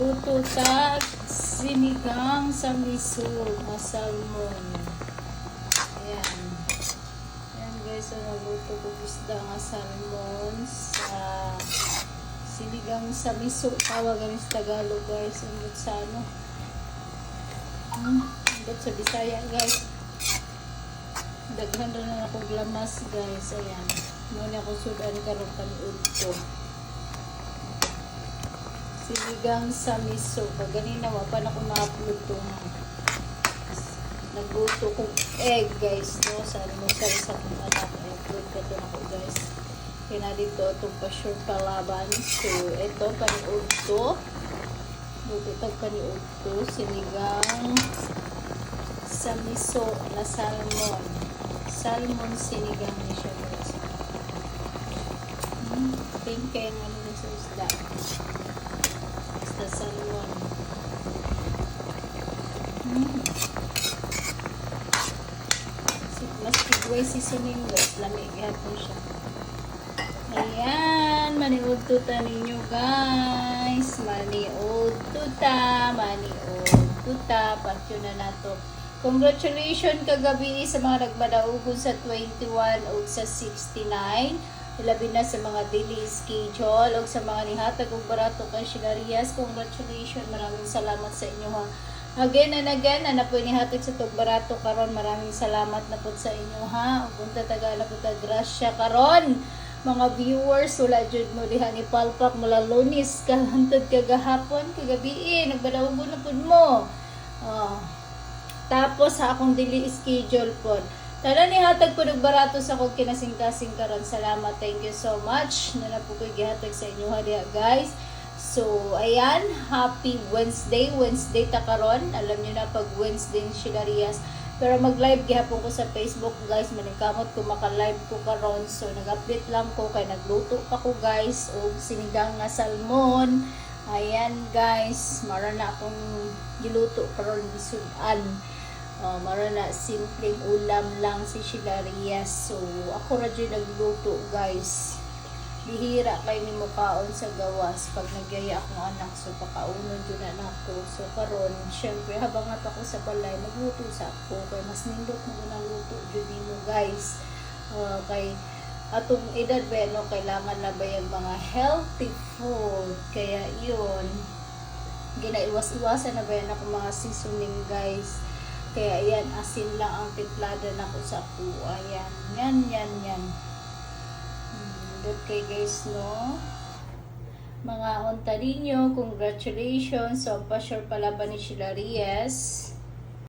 Magluto ta sinigang sa miso na salmon. Ayan. Ayan guys, so nagluto ko isda nga salmon sa sinigang sa miso. Tawagan sa Tagalog guys. Ambot sa ano? Ambot sa Bisaya guys. Daghan na ako glamas guys. Ayan. Muna ako sudan karon kaniud ko. Sinigang sa miso. Ganina wapan ako na-upload itong nagluto kong egg guys, no? Sa almusal sa kong anak. I-upload ko ito ako guys. Kaya dito itong pa-sure palaban. So, ito paniud to. Luto ito paniud to. Sinigang sa miso na salmon. Salmon sinigang ni siya guys. Pink kayo nga nila sa isda. Sa salmon. Mas kigway seasoning guys. Lamig hapon siya. Ayan. Maniod tuta ninyo guys. Maniod tuta. Maniod tuta. Patyo na nato. Congratulations kagabi sa mga nagmadaugon sa 21 o sa 69. Ilabi na sa mga daily schedule o sa mga nihatag og barato kay Shilarias. Congratulations. Maraming salamat sa inyo ha. Again and again, na po nihatag sa tog barato karon. Maraming salamat na po sa inyo ha. Ug unta tagala po ta grasya karon. Mga viewers, wala jud mo diha ni palpak mula Lunes kahantod kagahapon, kagabi nagbadaugon na pud mo. Tapos sa akong daily schedule po. Tala ni hatag ko nagbarato sa kong kinasing-kasing karon. Salamat, thank you so much. Na po ko gihatag sa inyo hadiya guys. So, ayan, happy Wednesday. Wednesday ta karon. Alam niyo na pag Wednesday ni Shilarias. Pero mag-live gihapon ko sa Facebook guys. Maningkamot ko maka-live ko karon. So, nag-update lang ko kay nagluto pa ko guys og sinigang nga salmon. Ayan guys, mara na akong giluto karon bisudan. Mara na simpleng ulam lang si Shilarias. So, ako ra dyan nagluto guys. Bihira kay ni mukaon sa gawas pag nagyaya akong anak. So, pakaunon dyan na ako. So, karon syempre, habang at ako sa balay, magluto sa ako. Kaya mas nindot mo ng luto dyan mo guys. Kay atong edad ba, no, kailangan na ba yung mga healthy food. Kaya yun, ginaiwas-iwasan na ba yan ako mga seasoning guys. Kaya yan, asin lang ang timplada na ko sa ako. Ayan, yan. Good kay guys, no? Mga onta ninyo, congratulations. So, pa-sure pala ba ni Shilarias?